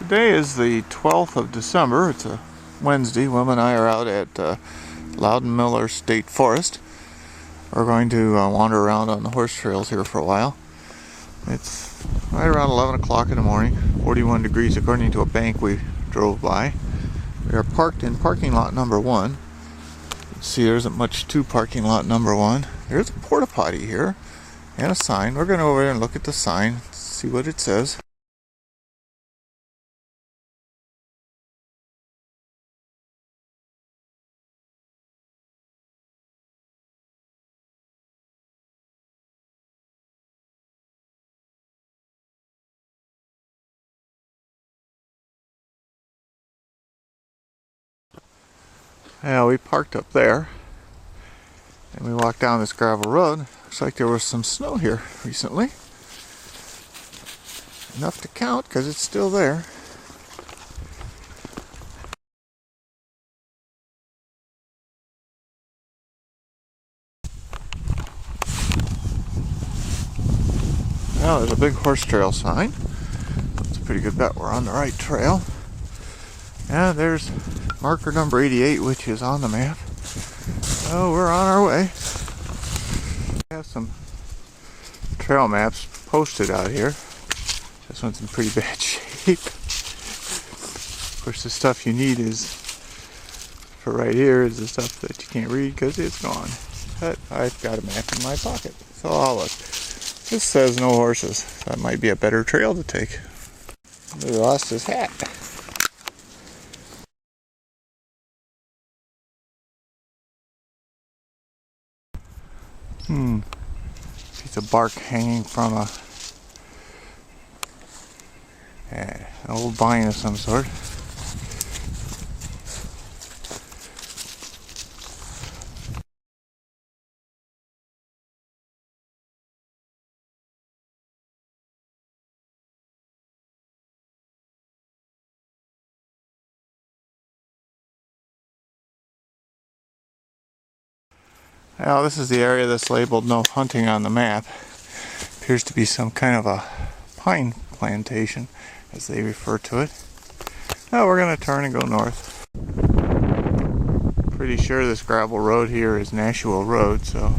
Today is the 12th of December. It's a Wednesday. Wilma and I are out at Lowden State Forest. We're going to wander around on the horse trails here for a while. It's right around 11 o'clock in the morning, 41 degrees according to a bank we drove by. We are parked in parking lot number 1. You can see there isn't much to parking lot number 1. There's a porta potty here and a sign. We're going to go over there and look at the sign, see what it says. Yeah, we parked up there and we walked down this gravel road. Looks like there was some snow here recently. Enough to count because it's still there. Well, there's a big horse trail sign. It's a pretty good bet we're on the right trail. And there's marker number 88, which is on the map. So we're on our way. We have some trail maps posted out here. This one's in pretty bad shape. Of course, the stuff you need is, for right here, is the stuff that you can't read because it's gone. But I've got a map in my pocket, so I'll look. This says no horses. That might be a better trail to take. He lost his hat. Piece of bark hanging from an old vine of some sort. Now this is the area that's labeled no hunting on the map. Appears to be some kind of a pine plantation, as they refer to it. Now we're going to turn and go north. Pretty sure this gravel road here is Nashua Road, so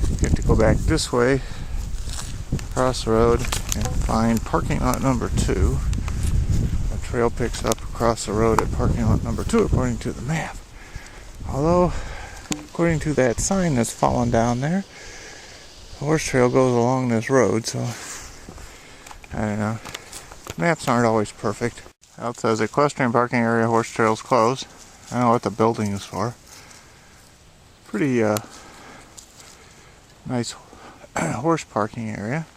you have to go back this way, across the road, and find parking lot number 2. The trail picks up across the road at parking lot number 2 according to the map. Although, according to that sign that's fallen down there, the horse trail goes along this road, so I don't know. Maps aren't always perfect. It says equestrian parking area, horse trails closed. I don't know what the building is for. Pretty nice horse parking area.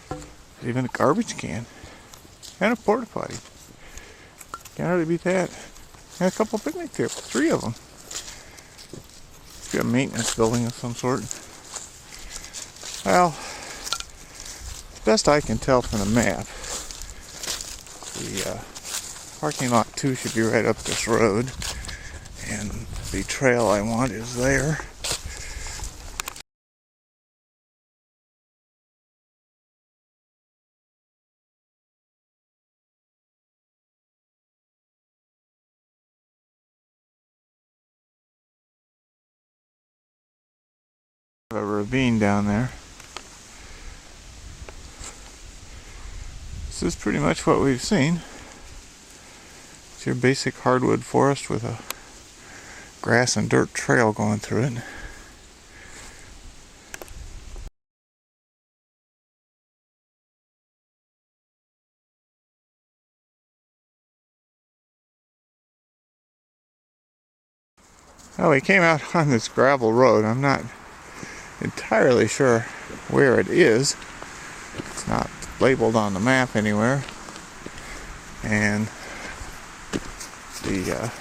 There's even a garbage can. And a porta potty. Can't hardly beat that. And a couple picnic tables, 3 of them. It's got a maintenance building of some sort. Well, best I can tell from the map, the parking lot 2 should be right up this road, and the trail I want is there. A ravine down there. This is pretty much what we've seen. It's your basic hardwood forest with a grass and dirt trail going through it. Well, we came out on this gravel road. I'm not entirely sure where it is. It's not labeled on the map anywhere, and the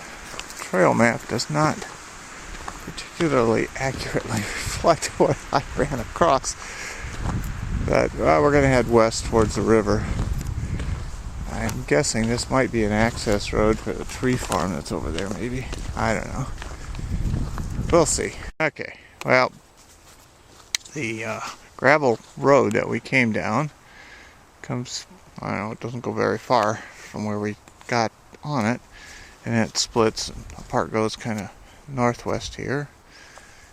trail map does not particularly accurately reflect what I ran across. But we're going to head west towards the river. I'm guessing this might be an access road for the tree farm that's over there, maybe. I don't know. We'll see. Okay, well, The gravel road that we came down comes, I don't know, it doesn't go very far from where we got on it, and it splits. A part goes kind of northwest here,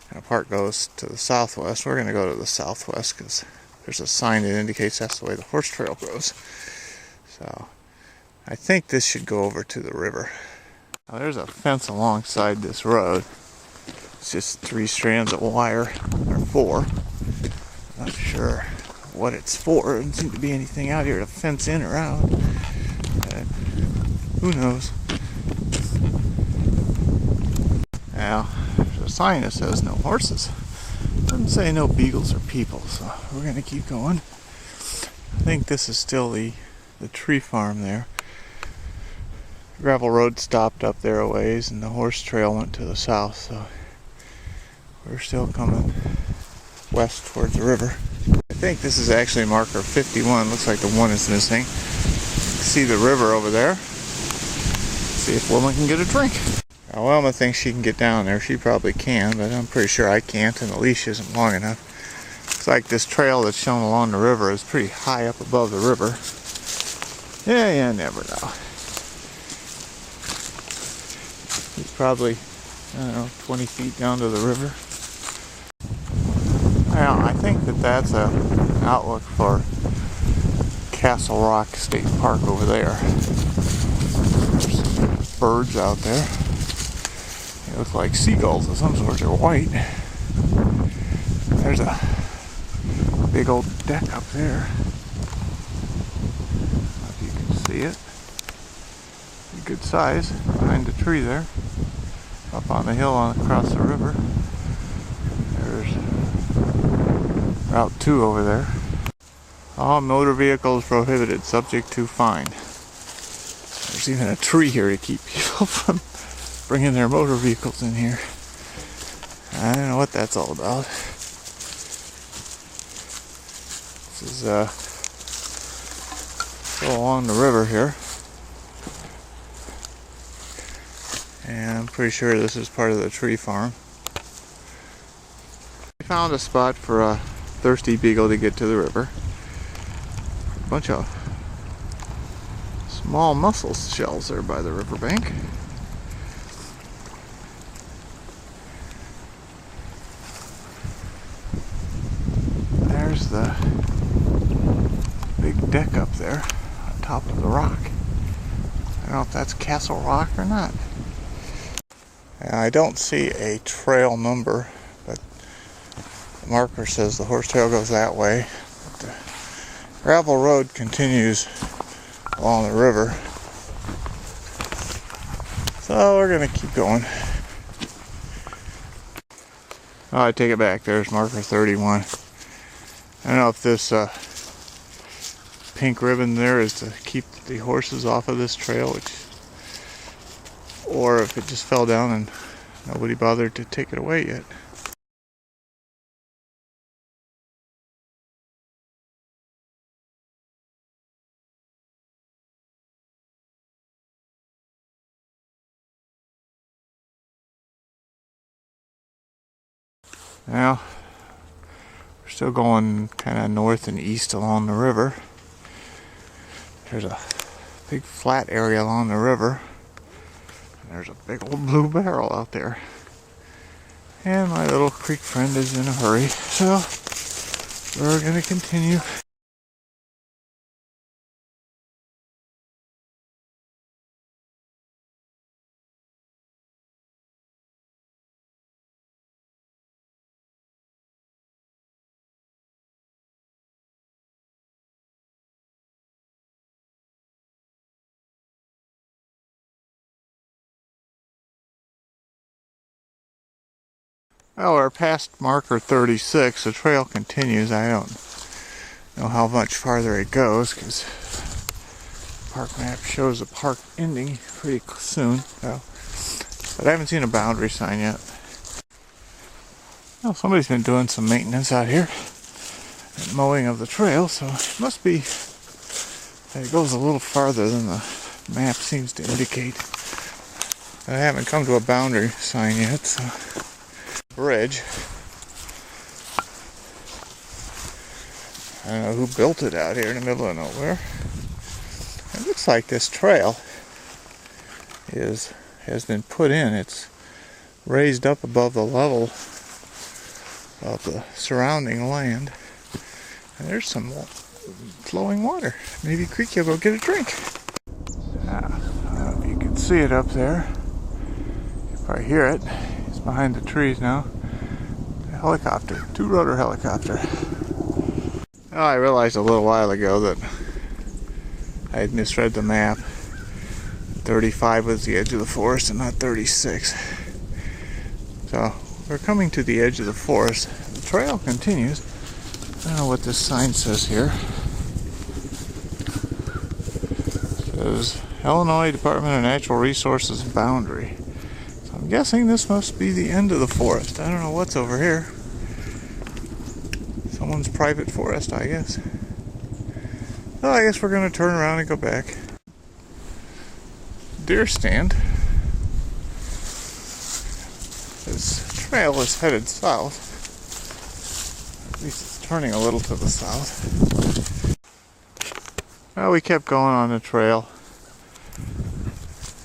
and a part goes to the southwest. We're going to go to the southwest because there's a sign that indicates that's the way the horse trail goes. So I think this should go over to the river. Now, there's a fence alongside this road. It's just 3 strands of wire, or 4. Not sure what it's for. There doesn't seem to be anything out here to fence in or out. But who knows? Now, there's a sign that says no horses. It doesn't say no beagles or people, so we're going to keep going. I think this is still the tree farm there. The gravel road stopped up there a ways, and the horse trail went to the south, so we're still coming west towards the river. I think this is actually marker 51. Looks like the 1 is missing. You can see the river over there. See if Wilma can get a drink. Now, Wilma thinks she can get down there. She probably can, but I'm pretty sure I can't, and the leash isn't long enough. Looks like this trail that's shown along the river is pretty high up above the river. Yeah, you never know. He's probably, I don't know, 20 feet down to the river. Now, I think that's an outlook for Castle Rock State Park over there. There's some birds out there. They look like seagulls of some sort. They're white. There's a big old deck up there. If you can see it. Good size behind the tree there. Up on the hill across the river. There's Route 2 over there. All motor vehicles prohibited, subject to fine. There's even a tree here to keep people from bringing their motor vehicles in here. I don't know what that's all about. This is go along the river here. And I'm pretty sure this is part of the tree farm. We found a spot for a thirsty beagle to get to the river. A bunch of small mussel shells there by the riverbank. There's the big deck up there on top of the rock. I don't know if that's Castle Rock or not. I don't see a trail number, but the marker says the horse trail goes that way. But the gravel road continues along the river. So we're going to keep going. Oh, I take it back. There's marker 31. I don't know if this pink ribbon there is to keep the horses off of this trail, or if it just fell down and nobody bothered to take it away yet. Now, we're still going kind of north and east along the river. There's a big flat area along the river. There's a big old blue barrel out there. And my little creek friend is in a hurry, so we're going to continue. Well, we're past marker 36. The trail continues. I don't know how much farther it goes because the park map shows the park ending pretty soon. So, but I haven't seen a boundary sign yet. Well, somebody's been doing some maintenance out here and mowing of the trail, so it must be that it goes a little farther than the map seems to indicate. I haven't come to a boundary sign yet, so. Bridge. I don't know who built it out here in the middle of nowhere. It looks like this trail has been put in. It's raised up above the level of the surrounding land. And there's some flowing water. Maybe Creaky will go get a drink. I don't know if you can see it up there. You can probably hear it. It's behind the trees now. A helicopter, two-rotor helicopter. Oh, I realized a little while ago that I had misread the map. 35 was the edge of the forest and not 36. So we're coming to the edge of the forest. The trail continues. I don't know what this sign says here. It says Illinois Department of Natural Resources boundary. So I'm guessing this must be the end of the forest. I don't know what's over here. Someone's private forest, I guess. Well, I guess we're going to turn around and go back. Deer stand. This trail is headed south. At least it's turning a little to the south. Well, we kept going on the trail.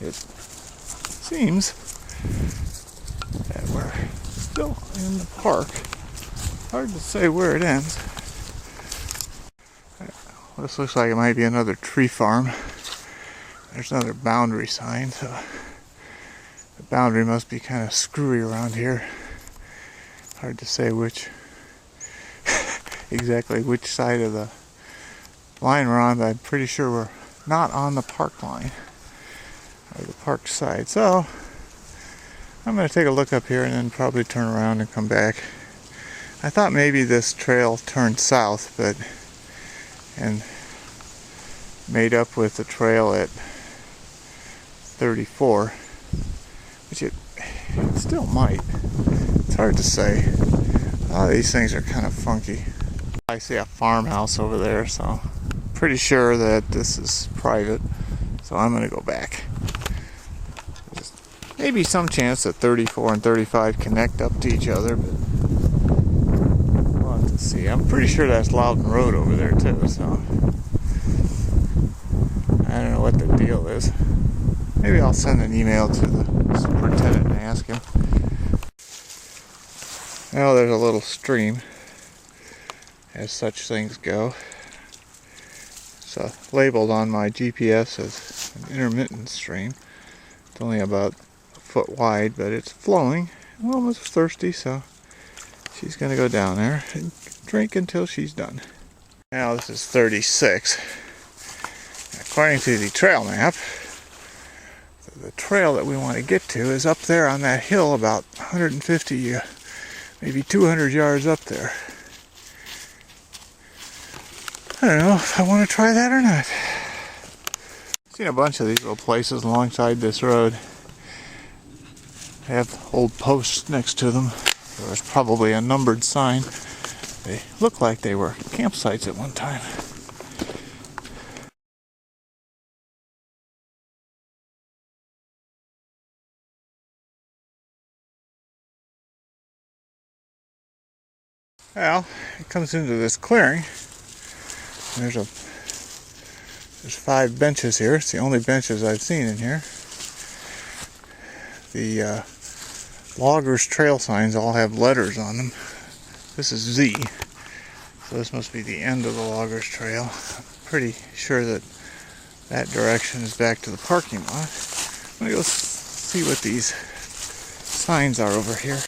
It seems that we're still in the park. Hard to say where it ends. This looks like it might be another tree farm. There's another boundary sign, so the boundary must be kind of screwy around here. Hard to say exactly which side of the line we're on, but I'm pretty sure we're not on the park line, or the park side. So I'm going to take a look up here and then probably turn around and come back. I thought maybe this trail turned south, and made up with the trail at 34, which it still might. It's hard to say. A lot of these things are kind of funky. I see a farmhouse over there, so pretty sure that this is private, so I'm going to go back. There's maybe some chance that 34 and 35 connect up to each other, but we'll have to see. I'm pretty sure that's Lowden Road over there too, so I don't know what the deal is. Maybe I'll send an email to the superintendent and ask him. Now there's a little stream, as such things go. It's labeled on my GPS as an intermittent stream. It's only about a foot wide, but it's flowing. Wilma's thirsty, so she's going to go down there and drink until she's done. Now this is 36. According to the trail map, the trail that we want to get to is up there on that hill about 150, maybe 200 yards up there. I don't know if I want to try that or not. I've seen a bunch of these little places alongside this road. They have old posts next to them. There's probably a numbered sign. They look like they were campsites at one time. Well, it comes into this clearing. There's 5 benches here. It's the only benches I've seen in here. The loggers' trail signs all have letters on them. This is Z, so this must be the end of the loggers' trail. I'm pretty sure that direction is back to the parking lot. I'm gonna go see what these signs are over here.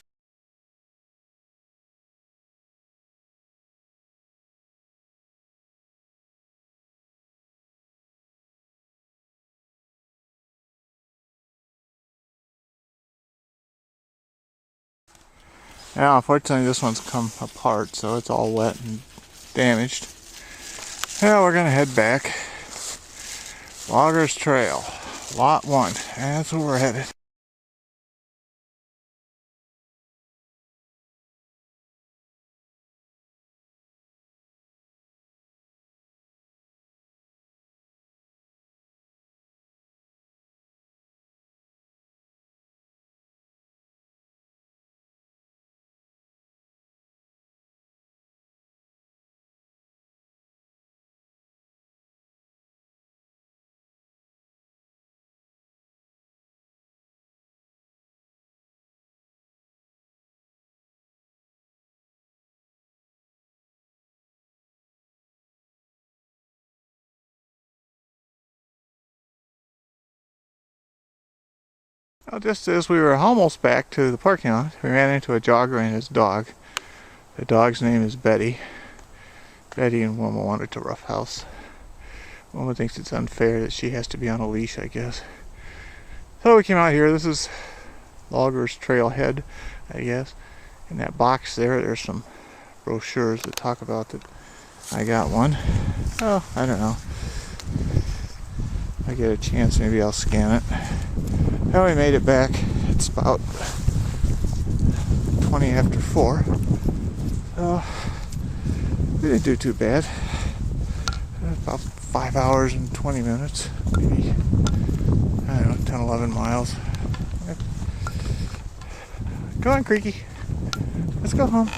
Now, unfortunately, this one's come apart, so it's all wet and damaged. Now we're gonna head back. Loggers Trail, Lot 1. That's where we're headed. Well, just as we were almost back to the parking lot, we ran into a jogger and his dog. The dog's name is Betty. Betty and Wilma wanted to roughhouse. Wilma thinks it's unfair that she has to be on a leash, I guess. So we came out here. This is Logger's Trailhead, I guess. In that box there's some brochures that talk about that. I got one. Oh, I don't know. If I get a chance, maybe I'll scan it. Now we made it back. It's about 20 after 4. So we didn't do too bad. About 5 hours and 20 minutes, maybe. I don't know, 10, 11 miles. Go on, Creaky. Let's go home.